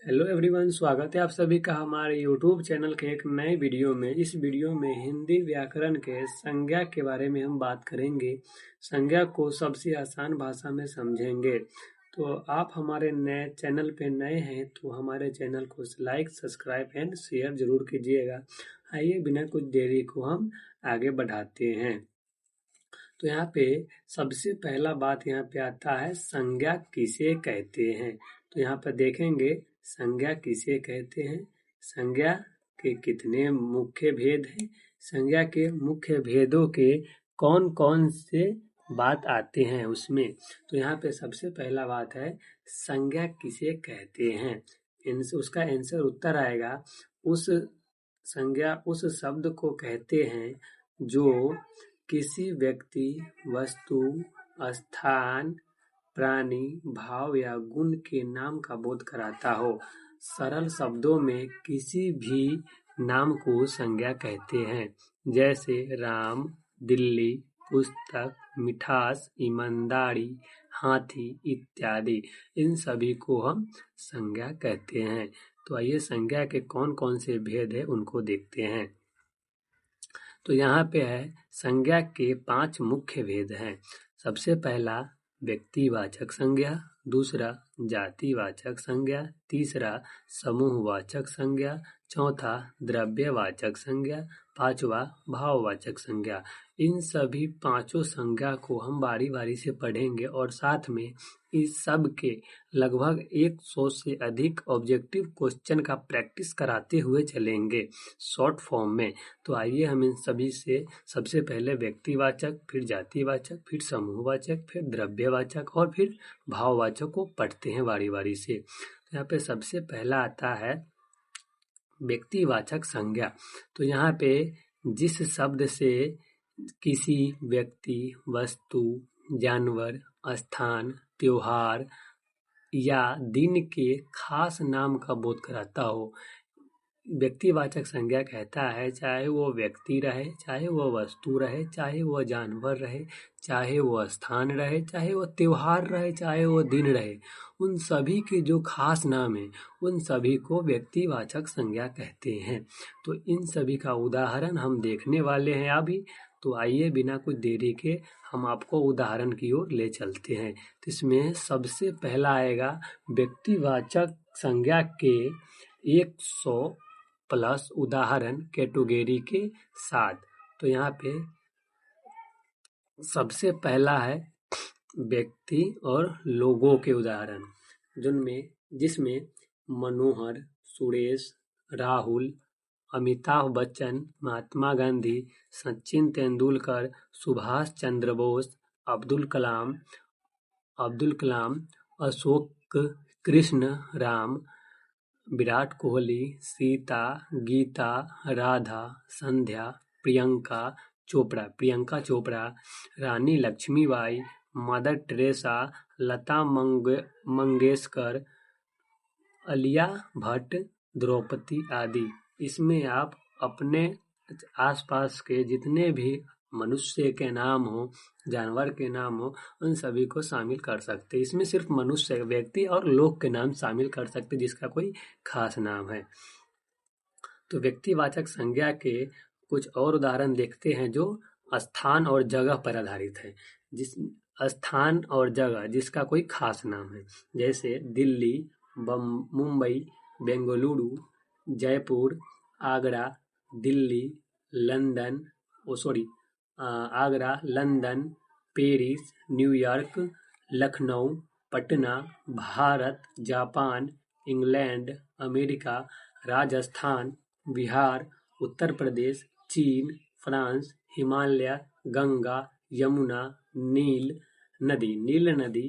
Hello everyone, स्वागत है आप सभी का हमारे यूट्यूब चैनल के एक नए वीडियो में। इस वीडियो में हिंदी व्याकरण के संज्ञा के बारे में हम बात करेंगे। संज्ञा को सबसे आसान भाषा में समझेंगे। तो आप हमारे नए चैनल पे नए हैं तो हमारे चैनल को लाइक, सब्सक्राइब एंड शेयर जरूर कीजिएगा। आइए बिना कुछ देरी को हम आगे बढ़ाते हैं। तो यहाँ पे सबसे पहला बात यहाँ पे आता है, संज्ञा किसे कहते हैं। तो यहाँ पर देखेंगे संज्ञा किसे कहते हैं, संज्ञा के कितने मुख्य भेद हैं, संज्ञा के मुख्य भेदों के कौन कौन से बात आते हैं उसमें। तो यहाँ पे सबसे पहला बात है, संज्ञा किसे कहते हैं। उसका आंसर उत्तर आएगा, उस संज्ञा उस शब्द को कहते हैं जो किसी व्यक्ति, वस्तु, स्थान, प्राणी, भाव या गुण के नाम का बोध कराता हो। सरल शब्दों में किसी भी नाम को संज्ञा कहते हैं, जैसे राम, दिल्ली, पुस्तक, मिठास, ईमानदारी, हाथी इत्यादि। इन सभी को हम संज्ञा कहते हैं। तो आइए संज्ञा के कौन कौन से भेद है उनको देखते हैं। तो यहाँ पे है, संज्ञा के 5 मुख्य भेद हैं। सबसे पहला व्यक्तिवाचक संज्ञा, दूसरा जातिवाचक संज्ञा, तीसरा समूहवाचक संज्ञा, चौथा द्रव्यवाचक संज्ञा, पांचवा भाववाचक संज्ञा। इन सभी पांचों संज्ञा को हम बारी बारी से पढ़ेंगे और साथ में इस सब के लगभग 100 से अधिक ऑब्जेक्टिव क्वेश्चन का प्रैक्टिस कराते हुए चलेंगे शॉर्ट फॉर्म में। तो आइए हम इन सभी से सबसे पहले व्यक्तिवाचक, फिर जातिवाचक, फिर समूहवाचक, फिर द्रव्यवाचक और फिर भाववाचक को पढ़ते हैं बारी बारी से। तो यहाँ पे सबसे पहला आता है व्यक्तिवाचक संज्ञा। तो यहाँ पे जिस शब्द से किसी व्यक्ति, वस्तु, जानवर, स्थान, त्योहार या दिन के खास नाम का बोध कराता हो, व्यक्तिवाचक संज्ञा कहता है, चाहे वो व्यक्ति रहे, चाहे वो वस्तु रहे, चाहे वो जानवर रहे, चाहे वो स्थान रहे, चाहे वो त्योहार रहे, चाहे वो दिन रहे, उन सभी के जो खास नाम है उन सभी को व्यक्तिवाचक संज्ञा कहते हैं। तो इन सभी का उदाहरण हम देखने वाले हैं अभी। तो आइए बिना कुछ देरी के हम आपको उदाहरण की ओर ले चलते हैं। तो इसमें सबसे पहला आएगा व्यक्तिवाचक संज्ञा के 100+ उदाहरण कैटेगरी के साथ। तो यहाँ पे सबसे पहला है व्यक्ति और लोगों के उदाहरण, जिसमें मनोहर, सुरेश, राहुल, अमिताभ बच्चन, महात्मा गांधी, सचिन तेंदुलकर, सुभाष चंद्र बोस, अब्दुल कलाम, अशोक, कृष्ण, राम, विराट कोहली, सीता, गीता, राधा, संध्या, प्रियंका चोपड़ा, रानी लक्ष्मीबाई, मदर टेरेसा, लता मंगेशकर, आलिया भट्ट, द्रौपदी आदि। इसमें आप अपने आसपास के जितने भी मनुष्य के नाम हो, जानवर के नाम हो, उन सभी को शामिल कर सकते। इसमें सिर्फ मनुष्य, व्यक्ति और लोग के नाम शामिल कर सकते जिसका कोई खास नाम है। तो व्यक्तिवाचक संज्ञा के कुछ और उदाहरण देखते हैं जो स्थान और जगह पर आधारित है। जिस स्थान और जगह जिसका कोई खास नाम है, जैसे Delhi, Mumbai, Bengaluru, Jaipur, Agra, Delhi, London, Agra, London, Paris, New York, Lucknow, Patna, Bharat, Japan, England, America, Rajasthan, Bihar, Uttar Pradesh, चीन, फ्रांस, हिमालय, गंगा, यमुना, नील नदी,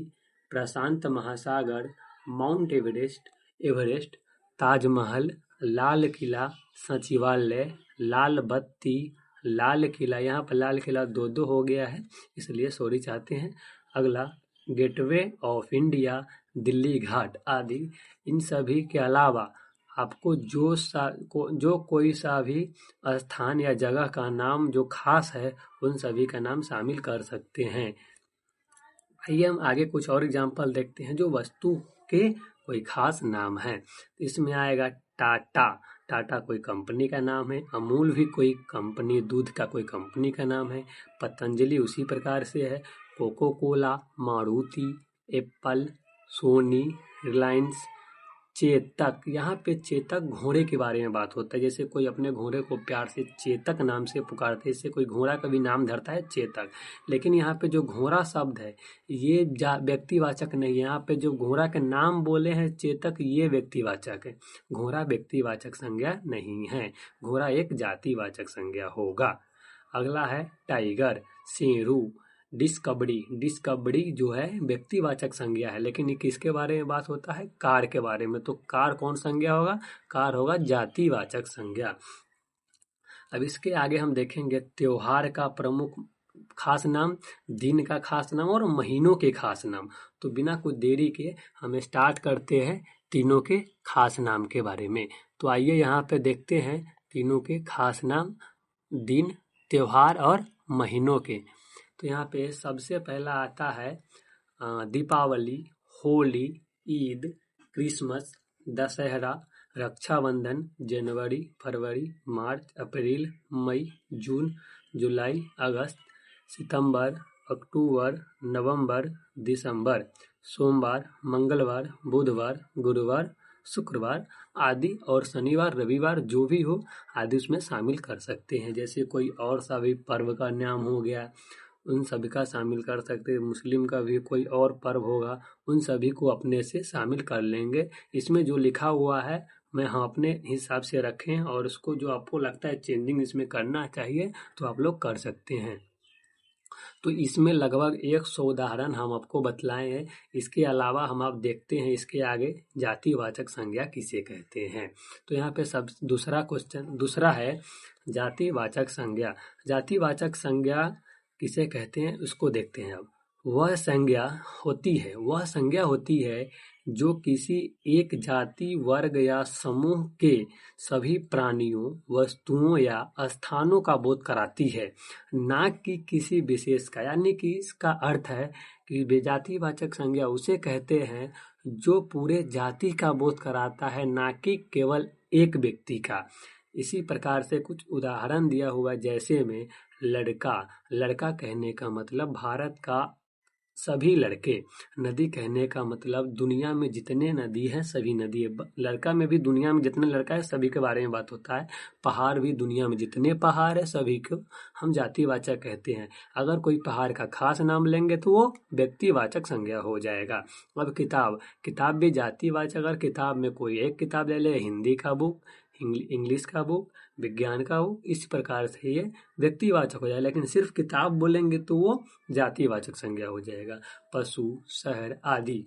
प्रशांत महासागर, माउंट एवरेस्ट, ताजमहल, लाल किला, सचिवालय, लाल बत्ती, लाल किला। यहाँ पर लाल किला 2 हो गया है, इसलिए सॉरी चाहते हैं। अगला गेटवे ऑफ इंडिया, दिल्ली घाट आदि। इन सभी के अलावा आपको जो कोई सा भी स्थान या जगह का नाम जो खास है उन सभी का नाम शामिल कर सकते हैं। आइए हम आगे कुछ और एग्जाम्पल देखते हैं जो वस्तु के कोई खास नाम है। इसमें आएगा टाटा। टाटा कोई कंपनी का नाम है। अमूल भी कोई कंपनी, दूध का कोई कंपनी का नाम है। पतंजलि उसी प्रकार से है। Coca Cola, Maruti, Apple, Sony, Reliance, Chetak. यहाँ पे चेतक घोड़े के बारे में बात होता है। जैसे कोई अपने घोड़े को प्यार से चेतक नाम से पुकारते हैं, इससे कोई घोड़ा का भी नाम धरता है चेतक। लेकिन यहाँ पे जो घोड़ा शब्द है ये व्यक्तिवाचक नहीं है। यहाँ पे जो घोड़ा के नाम बोले हैं चेतक, ये व्यक्तिवाचक है। घोड़ा व्यक्तिवाचक संज्ञा नहीं है। घोड़ा एक जातिवाचक संज्ञा होगा। अगला है टाइगर, शेरू, डिस्कवरी। डिस्कवरी जो है व्यक्तिवाचक संज्ञा है, लेकिन ये किसके बारे में बात होता है? कार के बारे में। तो कार कौन संज्ञा होगा? कार होगा जातिवाचक संज्ञा। अब इसके आगे हम देखेंगे त्योहार का प्रमुख खास नाम, दिन का खास नाम और महीनों के खास नाम। तो बिना कुछ देरी के हम स्टार्ट करते हैं तीनों के खास नाम के बारे में। तो आइए यहाँ पे देखते हैं तीनों के खास नाम, दिन, त्योहार और महीनों के। तो यहाँ पे सबसे पहला आता है दीपावली, होली, ईद, क्रिसमस, दशहरा, रक्षाबंधन, जनवरी, फरवरी, मार्च, अप्रैल, मई, जून, जुलाई, अगस्त, सितंबर, अक्टूबर, नवंबर, दिसंबर, सोमवार, मंगलवार, बुधवार, गुरुवार, शुक्रवार आदि, और शनिवार, रविवार जो भी हो आदि उसमें शामिल कर सकते हैं। जैसे कोई और सा भी पर्व का नाम हो गया, उन सभी का शामिल कर सकते हैं। मुस्लिम का भी कोई और पर्व होगा, उन सभी को अपने से शामिल कर लेंगे। इसमें जो लिखा हुआ है मैं हम अपने हिसाब से रखें, और उसको जो आपको लगता है चेंजिंग इसमें करना चाहिए तो आप लोग कर सकते हैं। तो इसमें लगभग 100 उदाहरण हम आपको बतलाए हैं। इसके अलावा हम आप देखते हैं इसके आगे जातिवाचक संज्ञा किसे कहते हैं। तो यहाँ पे सब दूसरा क्वेश्चन दूसरा है जातिवाचक संज्ञा। जातिवाचक संज्ञा किसे कहते हैं उसको देखते हैं। अब वह संज्ञा होती है जो किसी एक जाति, वर्ग या समूह के सभी प्राणियों, वस्तुओं या स्थानों का बोध कराती है, ना कि किसी विशेष का। यानी कि इसका अर्थ है कि बेजातिवाचक संज्ञा उसे कहते हैं जो पूरे जाति का बोध कराता है, ना कि केवल एक व्यक्ति का। इसी प्रकार से कुछ उदाहरण दिया हुआ, जैसे में लड़का। लड़का कहने का मतलब भारत का सभी लड़के। नदी कहने का मतलब दुनिया में जितने नदी हैं सभी नदी है। लड़का में भी दुनिया में जितने लड़का है सभी के बारे में बात होता है। पहाड़ भी दुनिया में जितने पहाड़ है सभी को हम जातिवाचक कहते हैं। अगर कोई पहाड़ का खास नाम लेंगे तो वो व्यक्तिवाचक संज्ञा हो जाएगा। अब किताब भी जातिवाचक। अगर किताब में कोई एक किताब ले ले, हिंदी का बुक, इंग्लिश का बुक, विज्ञान का बुक, इस प्रकार से ये व्यक्तिवाचक हो जाए। लेकिन सिर्फ किताब बोलेंगे तो वो जातिवाचक संज्ञा हो जाएगा। पशु, शहर आदि,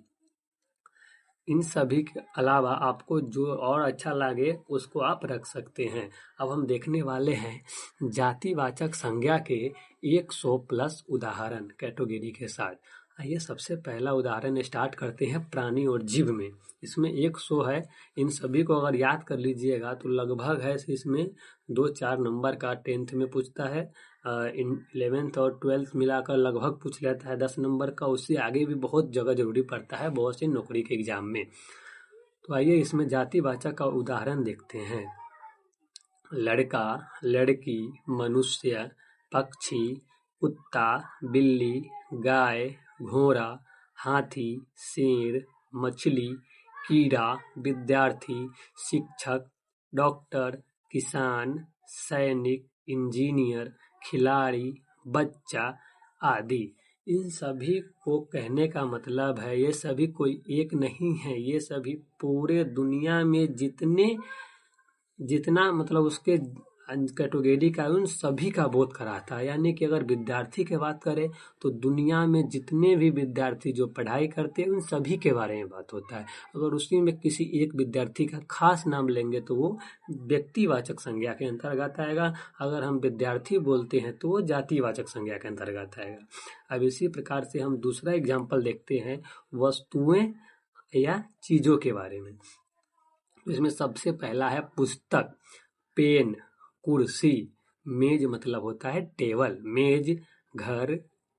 इन सभी के अलावा आपको जो और अच्छा लगे उसको आप रख सकते हैं। अब हम देखने वाले हैं जातिवाचक संज्ञा के 100+ उदाहरण कैटेगरी के साथ। आइए सबसे पहला उदाहरण स्टार्ट करते हैं प्राणी और जीव में। इसमें 100 है। इन सभी को अगर याद कर लीजिएगा तो लगभग है इसमें 2-4 नंबर का 10th में पूछता है। 11th और 12th मिलाकर लगभग पूछ लेता है 10 नंबर का। उससे आगे भी बहुत जगह जरूरी पड़ता है बहुत सी नौकरी के एग्जाम में। तो आइए इसमें जातिवाचक का उदाहरण देखते हैं। लड़का, लड़की, मनुष्य, पक्षी, कुत्ता, बिल्ली, गाय, घोड़ा, हाथी, शेर, मछली, कीड़ा, विद्यार्थी, शिक्षक, डॉक्टर, किसान, सैनिक, इंजीनियर, खिलाड़ी, बच्चा आदि। इन सभी को कहने का मतलब है ये सभी कोई एक नहीं है। ये सभी पूरे दुनिया में जितना मतलब उसके कैटेगरी का उन सभी का बोध कराता है। यानी कि अगर विद्यार्थी की बात करें तो दुनिया में जितने भी विद्यार्थी जो पढ़ाई करते हैं उन सभी के बारे में बात होता है। अगर उसी में किसी एक विद्यार्थी का खास नाम लेंगे तो वो व्यक्तिवाचक संज्ञा के अंतर्गत आएगा। अगर हम विद्यार्थी बोलते हैं तो वो जातिवाचक संज्ञा के अंतर्गत आएगा। अब इसी प्रकार से हम दूसरा एग्जाम्पल देखते हैं वस्तुएं या चीजों के बारे में। इसमें सबसे पहला है पुस्तक, पेन, कुर्सी, मेज मतलब होता है टेबल। मेज, घर,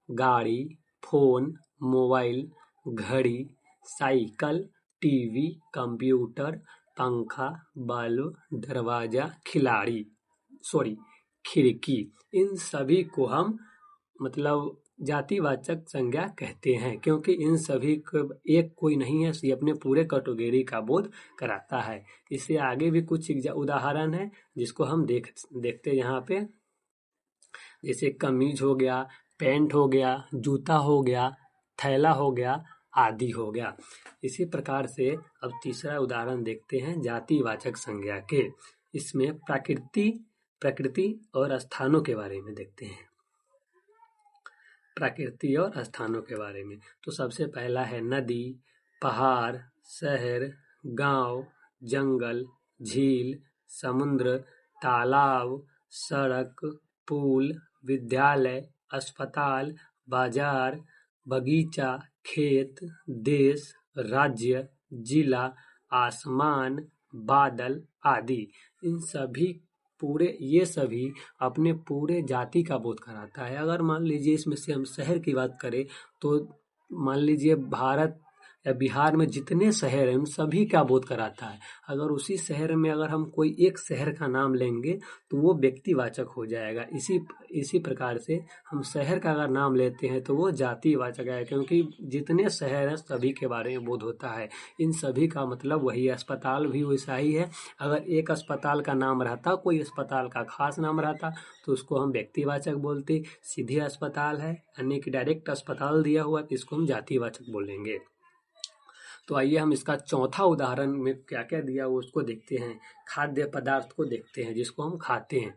गाड़ी, फोन, मोबाइल, घड़ी, साइकिल, टीवी, कंप्यूटर, पंखा, बल्ब, दरवाजा, खिड़की। इन सभी को हम मतलब जातिवाचक संज्ञा कहते हैं, क्योंकि इन सभी को एक कोई नहीं है, ये अपने पूरे कैटेगरी का बोध कराता है। इससे आगे भी कुछ उदाहरण है जिसको हम देखते हैं यहाँ पे, जैसे कमीज हो गया, पैंट हो गया, जूता हो गया, थैला हो गया, आदि हो गया। इसी प्रकार से अब तीसरा उदाहरण देखते हैं जातिवाचक संज्ञा के। इसमें प्रकृति और स्थानों के बारे में देखते हैं। प्रकृति और स्थानों के बारे में तो सबसे पहला है नदी, पहाड़, शहर, गांव, जंगल, झील, समुद्र, तालाब, सड़क, पुल, विद्यालय, अस्पताल, बाजार, बगीचा, खेत, देश, राज्य, जिला, आसमान, बादल आदि। इन सभी ये सभी अपने पूरे जाति का बोध कराता है। अगर मान लीजिए इसमें से हम शहर की बात करें तो मान लीजिए भारत या बिहार में जितने शहर हैं उन सभी का बोध कराता है। अगर उसी शहर में अगर हम कोई एक शहर का नाम लेंगे तो वो व्यक्तिवाचक हो जाएगा। इसी प्रकार से हम शहर का अगर नाम लेते हैं तो वो जातिवाचक है, क्योंकि जितने शहर हैं सभी के बारे में बोध होता है। इन सभी का मतलब वही है। अस्पताल भी वैसा ही है। अगर एक अस्पताल का नाम रहता, कोई अस्पताल का खास नाम रहता तो उसको हम व्यक्तिवाचक बोलते। सीधे अस्पताल है यानी कि डायरेक्ट अस्पताल दिया हुआ तो इसको हम जातिवाचक बोलेंगे। तो आइए हम इसका चौथा उदाहरण में क्या क्या दिया वो उसको देखते हैं। खाद्य पदार्थ को देखते हैं जिसको हम खाते हैं।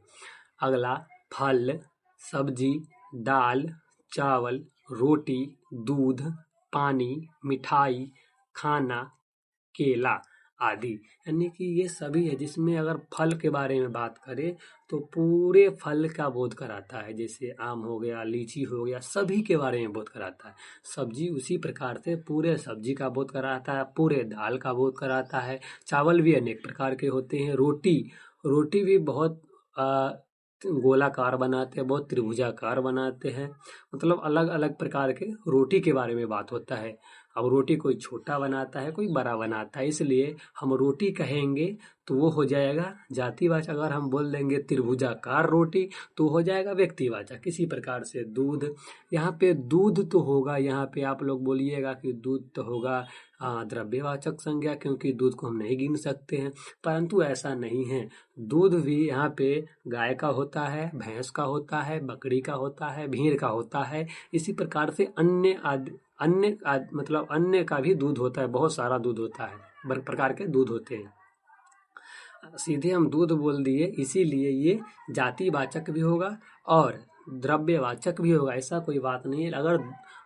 अगला फल, सब्जी, दाल, चावल, रोटी, दूध, पानी, मिठाई, खाना, केला आदि। यानी कि ये सभी है। जिसमें अगर फल के बारे में बात करें तो पूरे फल का बोध कराता है, जैसे आम हो गया, लीची हो गया, सभी के बारे में बोध कराता है। सब्जी उसी प्रकार से पूरे सब्जी का बोध कराता है, पूरे दाल का बोध कराता है। चावल भी अनेक प्रकार के होते हैं। रोटी भी बहुत गोलाकार बनाते हैं, बहुत त्रिभुजाकार बनाते हैं। मतलब अलग अलग प्रकार के रोटी के बारे में बात होता है। अब रोटी कोई छोटा बनाता है, कोई बड़ा बनाता है, इसलिए हम रोटी कहेंगे तो वो हो जाएगा जातिवाचक। अगर हम बोल देंगे त्रिभुजाकार रोटी तो हो जाएगा व्यक्तिवाचक। इसी प्रकार से दूध, यहाँ पे दूध तो होगा, यहाँ पे आप लोग बोलिएगा कि दूध तो होगा द्रव्यवाचक संज्ञा, क्योंकि दूध को हम नहीं गिन सकते हैं, परंतु ऐसा नहीं है। दूध भी यहाँ पे गाय का होता है, भैंस का होता है, बकरी का होता है, भेड़ का होता है। इसी प्रकार से मतलब अन्य का भी दूध होता है। बहुत सारा दूध होता है, बड़े प्रकार के दूध होते हैं। सीधे हम दूध बोल दिए, इसीलिए ये जातिवाचक भी होगा और द्रव्यवाचक भी होगा। ऐसा कोई बात नहीं है। अगर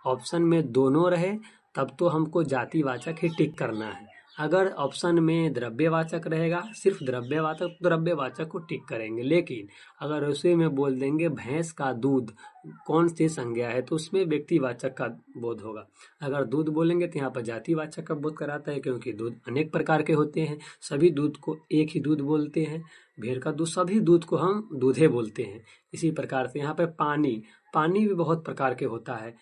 ऑप्शन में दोनों रहे तब तो हमको जातिवाचक ही टिक करना है। अगर ऑप्शन में द्रव्यवाचक रहेगा, सिर्फ द्रव्यवाचक को टिक करेंगे। लेकिन अगर उसे में बोल देंगे भैंस का दूध कौन सी संज्ञा है तो उसमें व्यक्तिवाचक का बोध होगा। अगर दूध बोलेंगे तो यहाँ पर जातिवाचक का बोध कराता है, क्योंकि दूध अनेक प्रकार के होते हैं। सभी दूध को एक ही दूध बोलते हैं। भेड़ का दूध, सभी दूध को हम दूधे बोलते हैं। इसी प्रकार से यहाँ पे पानी भी बहुत प्रकार के होता है।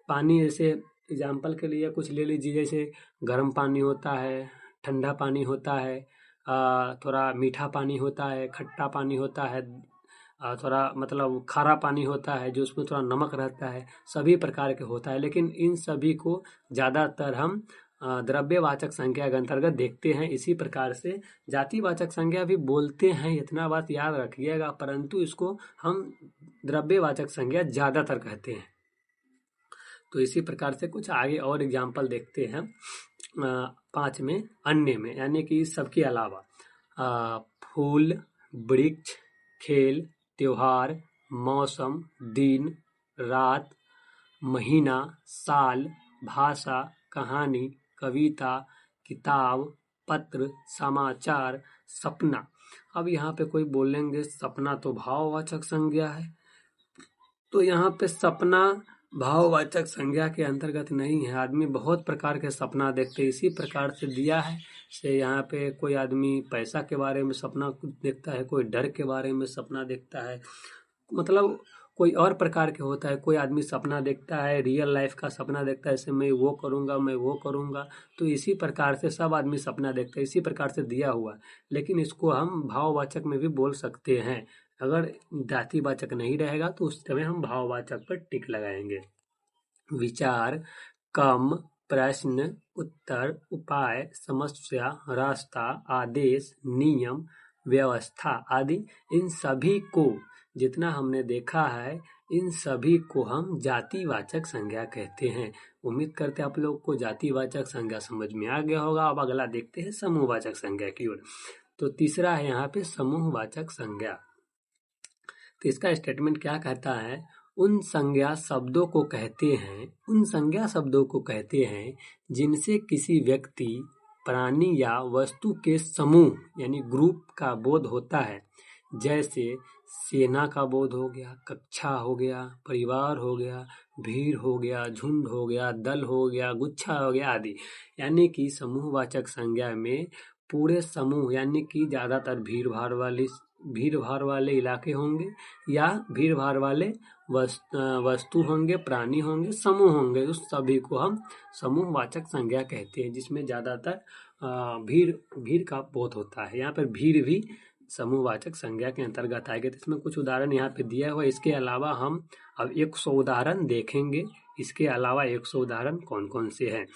पानी जैसे एग्जाम्पल के लिए कुछ ले लीजिए, जैसे गर्म पानी होता है, ठंडा पानी होता है, थोड़ा मीठा पानी होता है, खट्टा पानी होता है, थोड़ा मतलब खारा पानी होता है जो उसमें थोड़ा नमक रहता है। सभी प्रकार के होता है, लेकिन इन सभी को ज़्यादातर हम द्रव्यवाचक संज्ञा के अंतर्गत देखते हैं। इसी प्रकार से जातिवाचक संज्ञा भी बोलते हैं, इतना बात याद रखिएगा, परंतु इसको हम द्रव्यवाचक संज्ञा ज़्यादातर कहते हैं। तो इसी प्रकार से कुछ आगे और एग्जाम्पल देखते हैं। 5 में अन्य में, यानी कि सबके अलावा फूल, वृक्ष, खेल, त्योहार, मौसम, दिन, रात, महीना, साल, भाषा, कहानी, कविता, किताब, पत्र, समाचार, सपना। अब यहाँ पे कोई बोलेंगे सपना तो भाववाचक संज्ञा है, तो यहाँ पे सपना भाववाचक संज्ञा के अंतर्गत नहीं है। आदमी बहुत प्रकार के सपना देखते हैं। इसी प्रकार से दिया है से यहाँ पे कोई आदमी पैसा के बारे में सपना देखता है, कोई डर के बारे में सपना देखता है। मतलब कोई और प्रकार के होता है। कोई आदमी सपना देखता है, रियल लाइफ का सपना देखता है, जैसे मैं वो करूँगा, मैं वो करूँगा। तो इसी प्रकार से सब आदमी सपना देखते हैं, इसी प्रकार से दिया हुआ है। लेकिन इसको हम भाववाचक में भी बोल सकते हैं। अगर जातिवाचक नहीं रहेगा तो उस समय हम भाववाचक पर टिक लगाएंगे। विचार, कम, प्रश्न, उत्तर, उपाय, समस्या, रास्ता, आदेश, नियम, व्यवस्था आदि, इन सभी को जितना हमने देखा है, इन सभी को हम जातिवाचक संज्ञा कहते हैं। उम्मीद करते हैं आप लोग को जातिवाचक संज्ञा समझ में आ गया होगा। अब अगला देखते हैं समूहवाचक संज्ञा की ओर। तो तीसरा है यहाँ पे समूहवाचक संज्ञा। तो इसका स्टेटमेंट क्या कहता है? उन संज्ञा शब्दों को कहते हैं जिनसे किसी व्यक्ति, प्राणी या वस्तु के समूह यानी ग्रुप का बोध होता है। जैसे सेना का बोध हो गया, कक्षा हो गया, परिवार हो गया, भीड़ हो गया, झुंड हो गया, दल हो गया, गुच्छा हो गया आदि। यानी कि समूहवाचक संज्ञा में पूरे समूह यानी कि ज्यादातर भीड़ भाड़ वाले इलाके होंगे या भीड़ भाड़ वाले वस्तु होंगे, प्राणी होंगे, समूह होंगे, उस सभी को हम समूहवाचक संज्ञा कहते हैं, जिसमें ज्यादातर भीड़ का बोध होता है। यहाँ पर भीड़ भी समूहवाचक संज्ञा के अंतर्गत आएगा। तो इसमें कुछ उदाहरण यहाँ पे दिया हुआ है। इसके अलावा हम अब 100 उदाहरण देखेंगे। इसके अलावा 100 उदाहरण कौन कौन से हैं?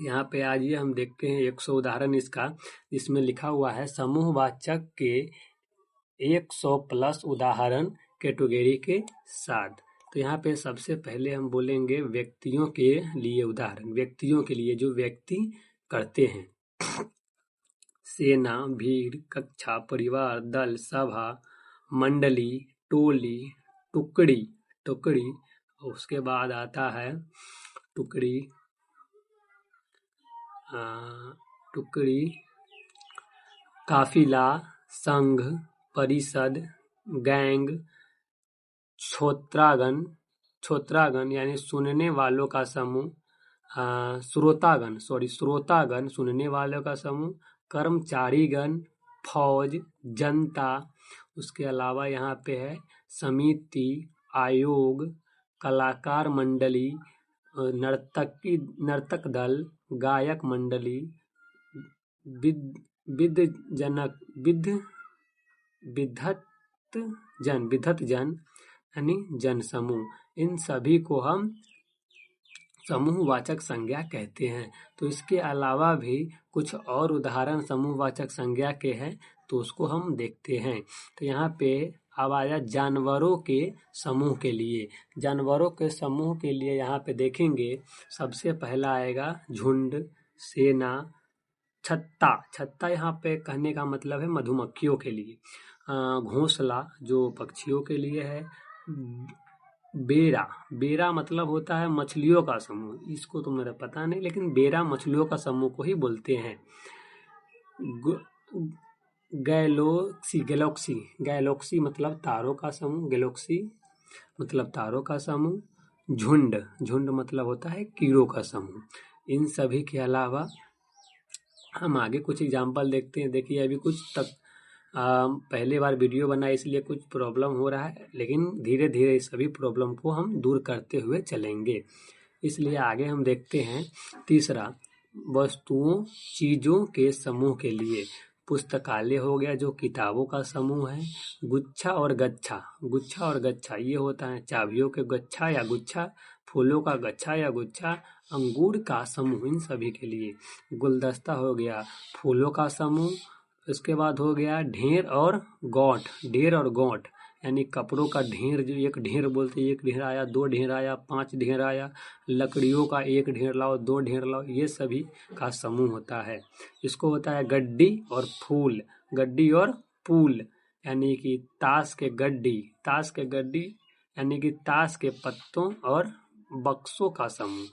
यहाँ पे आइए हम देखते हैं 100 उदाहरण इसका। इसमें लिखा हुआ है समूहवाचक के 100 प्लस उदाहरण कैटेगरी के साथ। तो यहाँ पे सबसे पहले हम बोलेंगे व्यक्तियों के लिए उदाहरण। व्यक्तियों के लिए जो व्यक्ति करते हैं, सेना, भीड़, कक्षा, परिवार, दल, सभा, मंडली, टोली, टुकड़ी। उसके बाद आता है टुकड़ी, काफिला, संघ, परिषद, गैंग, श्रोतागण यानी सुनने वालों का समूह, श्रोतागण सुनने वालों का समूह, कर्मचारीगण, फौज, जनता। उसके अलावा यहाँ पे है समिति, आयोग, कलाकार मंडली, नर्तक दल, गायक मंडली, विधत जन यानी जन समूह। इन सभी को हम समूहवाचक संज्ञा कहते हैं। तो इसके अलावा भी कुछ और उदाहरण समूहवाचक संज्ञा के हैं, तो उसको हम देखते हैं। तो यहाँ पे अब आया जानवरों के समूह के लिए। जानवरों के समूह के लिए यहाँ पे देखेंगे, सबसे पहला आएगा झुंड, सेना, छत्ता यहाँ पे कहने का मतलब है मधुमक्खियों के लिए, घोंसला जो पक्षियों के लिए है, बेरा मतलब होता है मछलियों का समूह। इसको तो मेरा पता नहीं, लेकिन बेरा मछलियों का समूह को ही बोलते हैं। गैलेक्सी मतलब तारों का समूह, गैलेक्सी मतलब तारों का समूह। झुंड मतलब होता है कीड़ों का समूह। इन सभी के अलावा हम आगे कुछ एग्जाम्पल देखते हैं। देखिए अभी कुछ तक पहले बार वीडियो बना इसलिए कुछ प्रॉब्लम हो रहा है, लेकिन धीरे धीरे सभी प्रॉब्लम को हम दूर करते हुए चलेंगे। इसलिए आगे हम देखते हैं तीसरा, वस्तुओं चीजों के समूह के लिए। पुस्तकालय हो गया जो किताबों का समूह है। गुच्छा और गच्छा ये होता है चाबियों के गच्छा या गुच्छा, फूलों का गच्छा या गुच्छा, अंगूर का समूह इन सभी के लिए। गुलदस्ता हो गया फूलों का समूह। उसके बाद हो गया ढेर और गौंट यानी कपड़ों का ढेर, जो एक ढेर बोलते, एक ढेर आया, दो ढेर आया, 5 ढेर आया। लकड़ियों का एक ढेर लाओ, 2 ढेर लाओ, ये सभी का समूह होता है। इसको होता है गड्डी और फूल यानी कि ताश के गड्डी यानी कि ताश के पत्तों और बक्सों का समूह।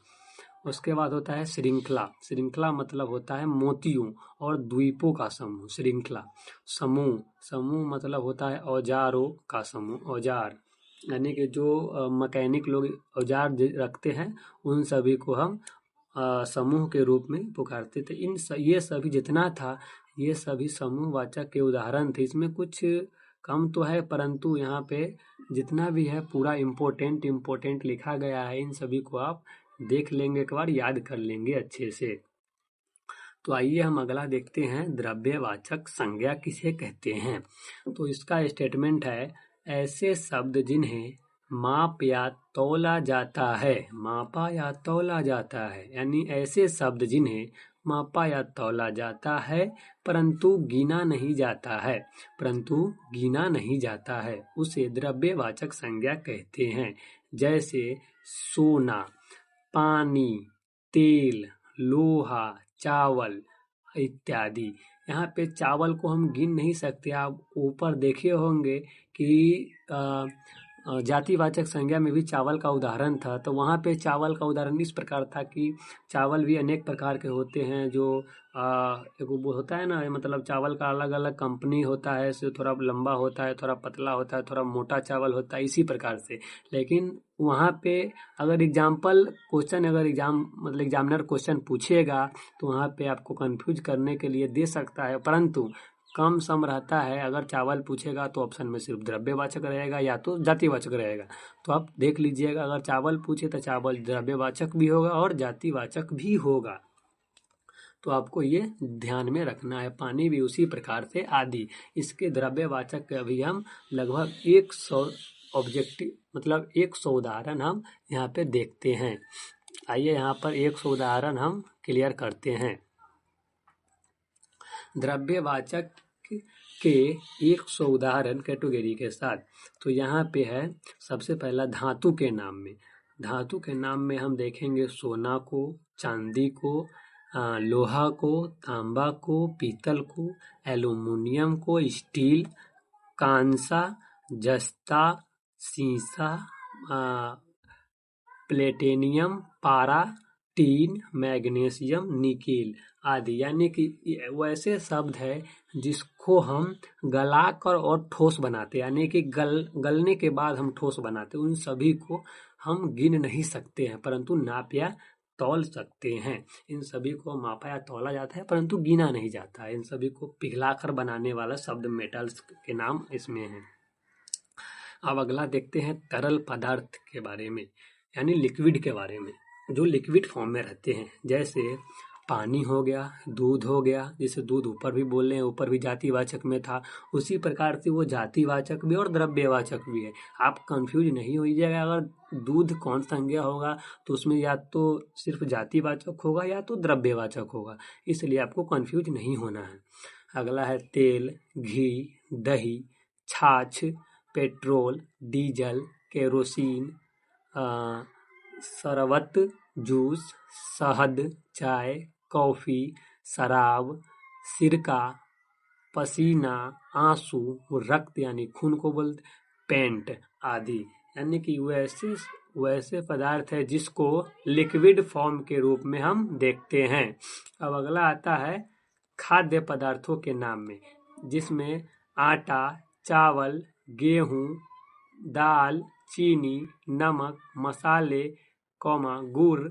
उसके बाद होता है श्रृंखला मतलब होता है मोतियों और द्वीपों का समूह। श्रृंखला समूह मतलब होता है औजारों का समूह। औजार यानी कि जो मैकेनिक लोग औजार रखते हैं, उन सभी को हम समूह के रूप में पुकारते थे। ये सभी जितना था, ये सभी समूहवाचक के उदाहरण थे। इसमें कुछ कम तो है परंतु यहाँ पे जितना भी है पूरा इम्पोर्टेंट लिखा गया है। इन सभी को आप देख लेंगे, एक बार याद कर लेंगे अच्छे से। तो आइए हम अगला देखते हैं, द्रव्यवाचक संज्ञा किसे कहते हैं। तो इसका स्टेटमेंट है, ऐसे शब्द जिन्हें माप या तौला जाता है, मापा या तौला जाता है, यानी ऐसे शब्द जिन्हें मापा या तौला जाता है परंतु गिना नहीं जाता है, उसे द्रव्यवाचक संज्ञा कहते हैं। जैसे सोना, पानी, तेल, लोहा, चावल इत्यादि। यहाँ पे चावल को हम गिन नहीं सकते। आप ऊपर देखे होंगे कि जातिवाचक संज्ञा में भी चावल का उदाहरण था, तो वहाँ पे चावल का उदाहरण इस प्रकार था कि चावल भी अनेक प्रकार के होते हैं। जो एक वो होता है ना, मतलब चावल का अलग अलग कंपनी होता है, से थोड़ा लंबा होता है, थोड़ा पतला होता है, थोड़ा मोटा चावल होता है, इसी प्रकार से। लेकिन वहाँ पे अगर एग्जामिनर क्वेश्चन पूछेगा तो वहाँ पे आपको कंफ्यूज करने के लिए दे सकता है, परंतु कम सम रहता है। अगर चावल पूछेगा तो ऑप्शन में सिर्फ द्रव्यवाचक रहेगा या तो जातिवाचक रहेगा। तो आप देख लीजिएगा, अगर चावल पूछे तो चावल द्रव्यवाचक भी होगा और जातिवाचक भी होगा। तो आपको ये ध्यान में रखना है। पानी भी उसी प्रकार से आदि। इसके द्रव्यवाचक के अभी हम लगभग 100 100 उदाहरण हम यहाँ पे देखते हैं। आइए यहाँ पर 100 उदाहरण हम क्लियर करते हैं। द्रव्यवाचक के 100 उदाहरण कैटेगरी के साथ। तो यहाँ पे है सबसे पहला धातु के नाम में। धातु के नाम में हम देखेंगे सोना को, चांदी को, लोहा को, तांबा को, पीतल को, एल्युमिनियम को, स्टील, कांसा, जस्ता, सीसा, प्लेटिनियम, पारा, टीन, मैग्नीशियम, निकेल आदि। यानी कि वैसे शब्द है जिसको हम गलाकर और ठोस बनाते, यानी कि गलने के बाद हम ठोस बनाते, उन सभी को हम गिन नहीं सकते हैं परंतु नाप या तौल सकते हैं। इन सभी को मापा या तौला जाता है परंतु गिना नहीं जाता है। इन सभी को पिघलाकर बनाने वाला शब्द मेटल्स के नाम इसमें है। अब अगला देखते हैं तरल पदार्थ के बारे में, यानी लिक्विड के बारे में, जो लिक्विड फॉर्म में रहते हैं। जैसे पानी हो गया, दूध हो गया, जैसे दूध ऊपर भी बोल रहे हैं, ऊपर भी जातिवाचक में था, उसी प्रकार से वो जातिवाचक भी और द्रव्यवाचक भी है। आप कंफ्यूज नहीं होइएगा। अगर दूध कौन संज्ञा होगा तो उसमें या तो सिर्फ जातिवाचक होगा या तो द्रव्यवाचक होगा, इसलिए आपको कंफ्यूज नहीं होना है। अगला है तेल, घी, दही, छाछ, पेट्रोल, डीजल, केरोसिन, शरबत, जूस, शहद, चाय, कॉफी, शराब, सिरका, पसीना, आंसू, रक्त यानी खून को बोलते, पेंट आदि। यानी कि वैसे पदार्थ है जिसको लिक्विड फॉर्म के रूप में हम देखते हैं। अब अगला आता है खाद्य पदार्थों के नाम में, जिसमें आटा, चावल, गेहूं, दाल, चीनी, नमक, मसाले, गुड़,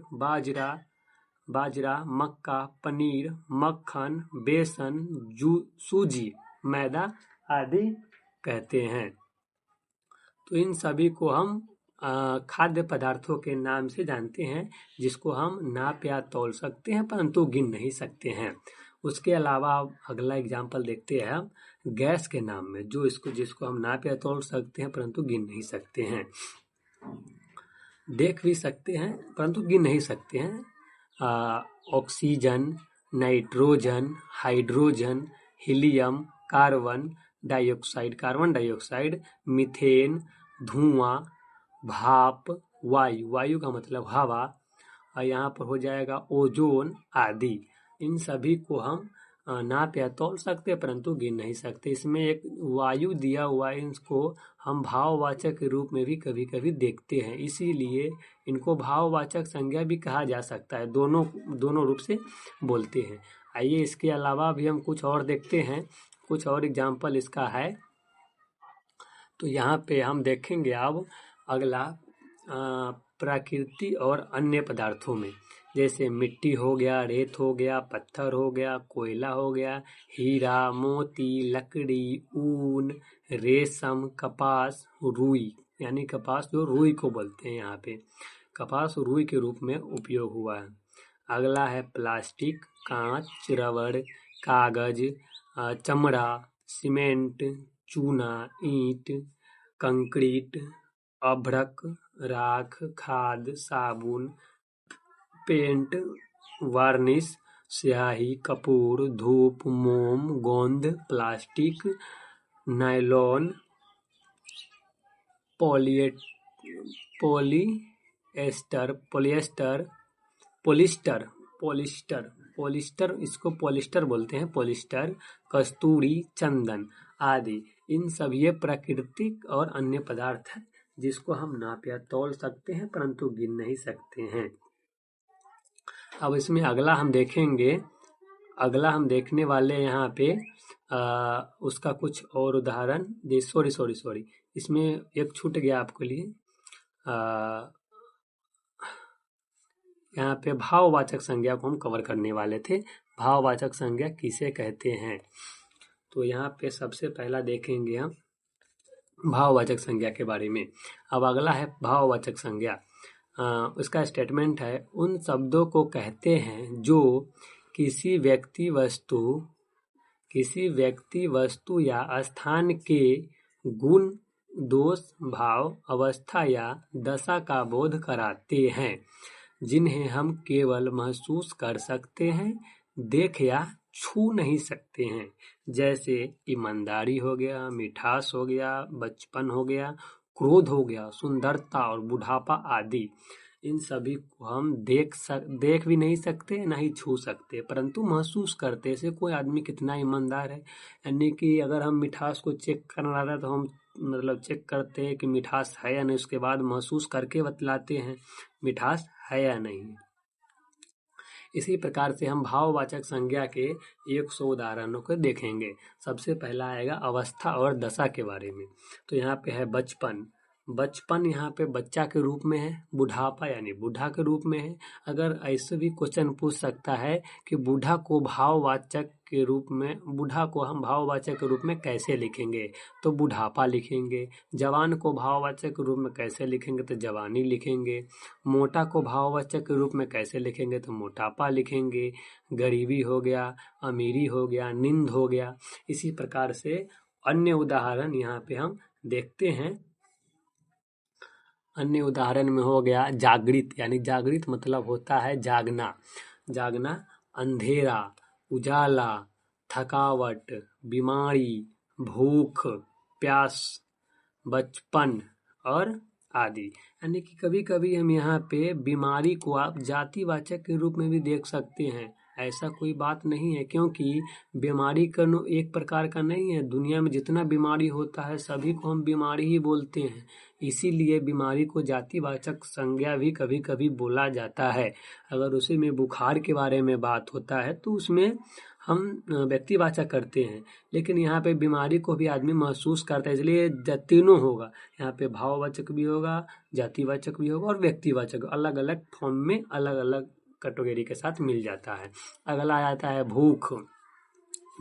बाजरा, मक्का, पनीर, मक्खन, बेसन, सूजी, मैदा आदि कहते हैं। तो इन सभी को हम खाद्य पदार्थों के नाम से जानते हैं, जिसको हम नाप या तौल सकते हैं परंतु गिन नहीं सकते हैं। उसके अलावा अगला एग्जाम्पल देखते हैं हम गैस के नाम में, जिसको हम नाप या तोल सकते हैं परंतु गिन नहीं सकते हैं, देख भी सकते हैं परंतु गिन नहीं सकते हैं। Oxygen, nitrogen, hydrogen, helium, carbon dioxide, methane, धुआं, भाप, वायु का मतलब हवा, और यहाँ पर हो जाएगा ओजोन आदि। इन सभी को हम नाप या तौल सकते हैं परंतु गिन नहीं सकते। इसमें एक वायु दिया हुआ है, इसको हम भाववाचक के रूप में भी कभी कभी देखते हैं, इसीलिए इनको भाववाचक संज्ञा भी कहा जा सकता है। दोनों रूप से बोलते हैं। आइए इसके अलावा भी हम कुछ और देखते हैं, कुछ और एग्जाम्पल इसका है। तो यहाँ पे हम देखेंगे अब अगला प्रकृति और अन्य पदार्थों में, जैसे मिट्टी हो गया, रेत हो गया, पत्थर हो गया, कोयला हो गया, हीरा, मोती, लकड़ी, ऊन, रेशम, कपास, रुई, यानी कपास जो रुई को बोलते हैं यहाँ पे, कपास रुई के रूप में उपयोग हुआ है। अगला है प्लास्टिक, कांच, रबड़, कागज, चमड़ा, सीमेंट, चूना, ईंट, कंक्रीट, अभ्रक, राख, खाद, साबुन, पेंट, वार्निश, स्याही, कपूर, धूप, मोम, गोंद, प्लास्टिक, नायलॉन, पॉलिएस्टर, पॉलिस्टर, इसको पॉलिस्टर बोलते हैं, पॉलिस्टर, कस्तूरी, चंदन आदि। इन सभी ये प्राकृतिक और अन्य पदार्थ हैं जिसको हम नाप या तौल सकते हैं परंतु गिन नहीं सकते हैं। अब इसमें अगला हम देखने वाले यहाँ पे उसका कुछ और उदाहरण दे। सॉरी, इसमें एक छूट गया आपके लिए। यहाँ पे भाववाचक संज्ञा को हम कवर करने वाले थे। भाववाचक संज्ञा किसे कहते हैं? तो यहाँ पे सबसे पहला देखेंगे हम भाववाचक संज्ञा के बारे में। अब अगला है भाववाचक संज्ञा। उसका स्टेटमेंट है, उन शब्दों को कहते हैं जो किसी व्यक्ति वस्तु या स्थान के गुण, दोष, भाव, अवस्था या दशा का बोध कराते हैं, जिन्हें हम केवल महसूस कर सकते हैं, देख या छू नहीं सकते हैं। जैसे ईमानदारी हो गया, मिठास हो गया, बचपन हो गया, क्रोध हो गया, सुंदरता और बुढ़ापा आदि। इन सभी को हम देख भी नहीं सकते, ना ही छू सकते, परंतु महसूस करते। जैसे कोई आदमी कितना ईमानदार है, यानी कि अगर हम मिठास को चेक करना रहता है तो हम मतलब चेक करते हैं कि मिठास है या नहीं, उसके बाद महसूस करके बतलाते हैं मिठास है या नहीं। इसी प्रकार से हम भाववाचक संज्ञा के 100 उदाहरणों को देखेंगे। सबसे पहला आएगा अवस्था और दशा के बारे में। तो यहाँ पे है बचपन यहाँ पे बच्चा के रूप में है, बुढ़ापा यानी बूढ़ा के रूप में है। अगर ऐसे भी क्वेश्चन पूछ सकता है कि बूढ़ा को हम भाववाचक के रूप में कैसे लिखेंगे, तो बुढ़ापा लिखेंगे। जवान को भाववाचक के रूप में कैसे लिखेंगे, तो जवानी लिखेंगे। मोटा को भाववाचक के रूप में कैसे लिखेंगे, तो मोटापा लिखेंगे। गरीबी हो गया, अमीरी हो गया, नींद हो गया। इसी प्रकार से अन्य उदाहरण यहाँ पे हम देखते हैं। अन्य उदाहरण में हो गया जागृत, यानी जागृत मतलब होता है जागना, अंधेरा, उजाला, थकावट, बीमारी, भूख, प्यास, बचपन और आदि। यानी कि कभी कभी हम यहाँ पे बीमारी को आप जातिवाचक के रूप में भी देख सकते हैं। ऐसा कोई बात नहीं है, क्योंकि बीमारी का एक प्रकार का नहीं है। दुनिया में जितना बीमारी होता है सभी को हम बीमारी ही बोलते हैं। इसीलिए बीमारी को जातिवाचक संज्ञा भी कभी कभी बोला जाता है। अगर उसी में बुखार के बारे में बात होता है तो उसमें हम व्यक्तिवाचक करते हैं, लेकिन यहाँ पे बीमारी को भी आदमी महसूस करता है, इसलिए तीनों होगा। यहाँ पे भाववाचक भी होगा, जातिवाचक भी होगा और व्यक्तिवाचक, अलग अलग फॉर्म में अलग अलग कैटेगरी के साथ मिल जाता है। अगला आता है भूख,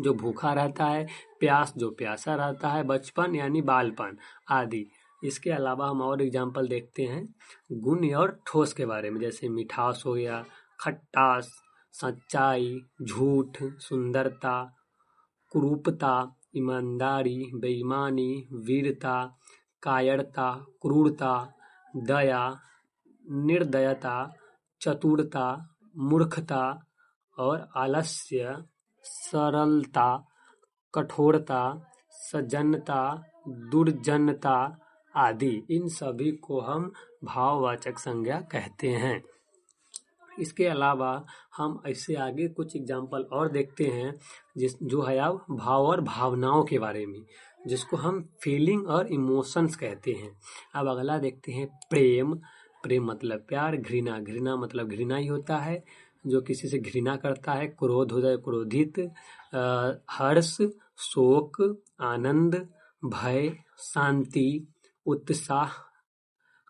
जो भूखा रहता है, प्यास जो प्यासा रहता है, बचपन यानी बालपन आदि। इसके अलावा हम और एग्जाम्पल देखते हैं गुण और ठोस के बारे में। जैसे मिठास हो गया, खट्टास, सच्चाई, झूठ, सुंदरता, कुरूपता, ईमानदारी, बेईमानी, वीरता, कायरता, क्रूरता, दया, निर्दयता, चतुरता, मूर्खता और आलस्य, सरलता, कठोरता, सज्जनता, दुर्जनता आदि। इन सभी को हम भाववाचक संज्ञा कहते हैं। इसके अलावा हम इससे आगे कुछ एग्जाम्पल और देखते हैं जो है अब भाव और भावनाओं के बारे में, जिसको हम फीलिंग और इमोशंस कहते हैं। अब अगला देखते हैं प्रेम मतलब प्यार, घृणा मतलब घृणा ही होता है, जो किसी से घृणा करता है। क्रोध हो जाए क्रोधित, हर्ष, शोक, आनंद, भय, शांति, उत्साह,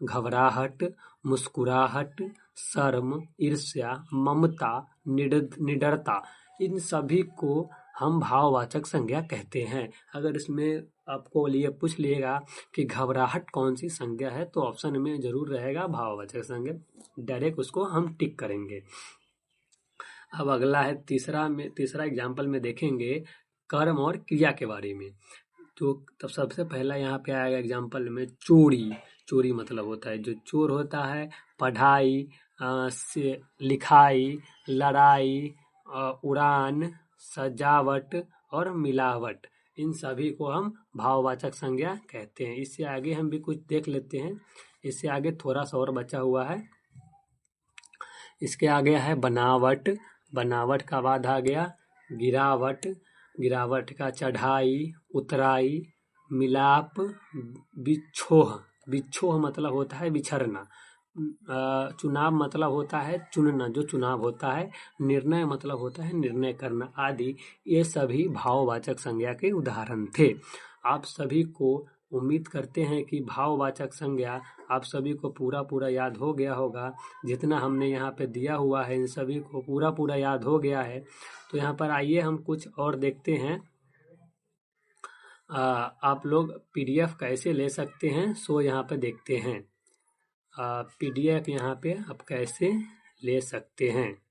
घबराहट, मुस्कुराहट, शर्म, ईर्ष्या, ममता, निडरता, इन सभी को हम भाववाचक संज्ञा कहते हैं। अगर इसमें आपको लिए पूछ लिएगा कि घबराहट कौन सी संज्ञा है, तो ऑप्शन में जरूर रहेगा भाववाचक संज्ञा। डायरेक्ट उसको हम टिक करेंगे। अब अगला है तीसरा एग्जाम्पल में देखेंगे कर्म और क्रिया के बारे में। तो तब सबसे पहला यहाँ पे आएगा एग्जाम्पल में चोरी। चोरी मतलब होता है, जो चोर होता है, पढ़ाई, से लिखाई, लड़ाई, उड़ान, सजावट और मिलावट, इन सभी को हम भाववाचक संज्ञा कहते हैं। इससे आगे हम भी कुछ देख लेते हैं। इससे आगे थोड़ा सा और बचा हुआ है। इसके आगे है बनावट। बनावट का बाद आ गया गिरावट। गिरावट का चढ़ाई, उतराई, मिलाप, बिछोह। बिछोह मतलब होता है बिछड़ना। चुनाव मतलब होता है चुनना, जो चुनाव होता है। निर्णय मतलब होता है निर्णय करना आदि। ये सभी भाववाचक संज्ञा के उदाहरण थे। आप सभी को उम्मीद करते हैं कि भाववाचक संज्ञा आप सभी को पूरा याद हो गया होगा। जितना हमने यहाँ पे दिया हुआ है इन सभी को पूरा याद हो गया है। तो यहाँ पर आइए हम कुछ और देखते हैं। आप लोग पीडीएफ कैसे ले सकते हैं, सो यहाँ पे देखते हैं। पीडीएफ यहाँ पे आप कैसे ले सकते हैं।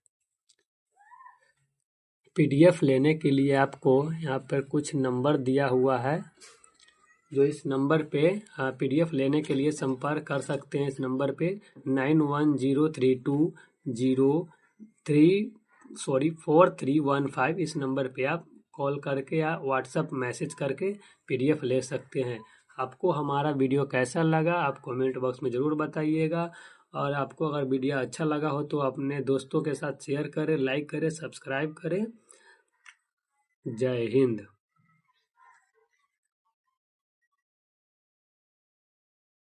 पीडीएफ लेने के लिए आपको यहाँ पर कुछ नंबर दिया हुआ है, जो इस नंबर पे पीडीएफ लेने के लिए संपर्क कर सकते हैं। इस नंबर पे 9103204315 इस नंबर पे आप कॉल करके या व्हाट्सएप मैसेज करके पीडीएफ ले सकते हैं। आपको हमारा वीडियो कैसा लगा आप कमेंट बॉक्स में ज़रूर बताइएगा। और आपको अगर वीडियो अच्छा लगा हो तो अपने दोस्तों के साथ शेयर करें, लाइक करें, सब्सक्राइब करें। जय हिंद।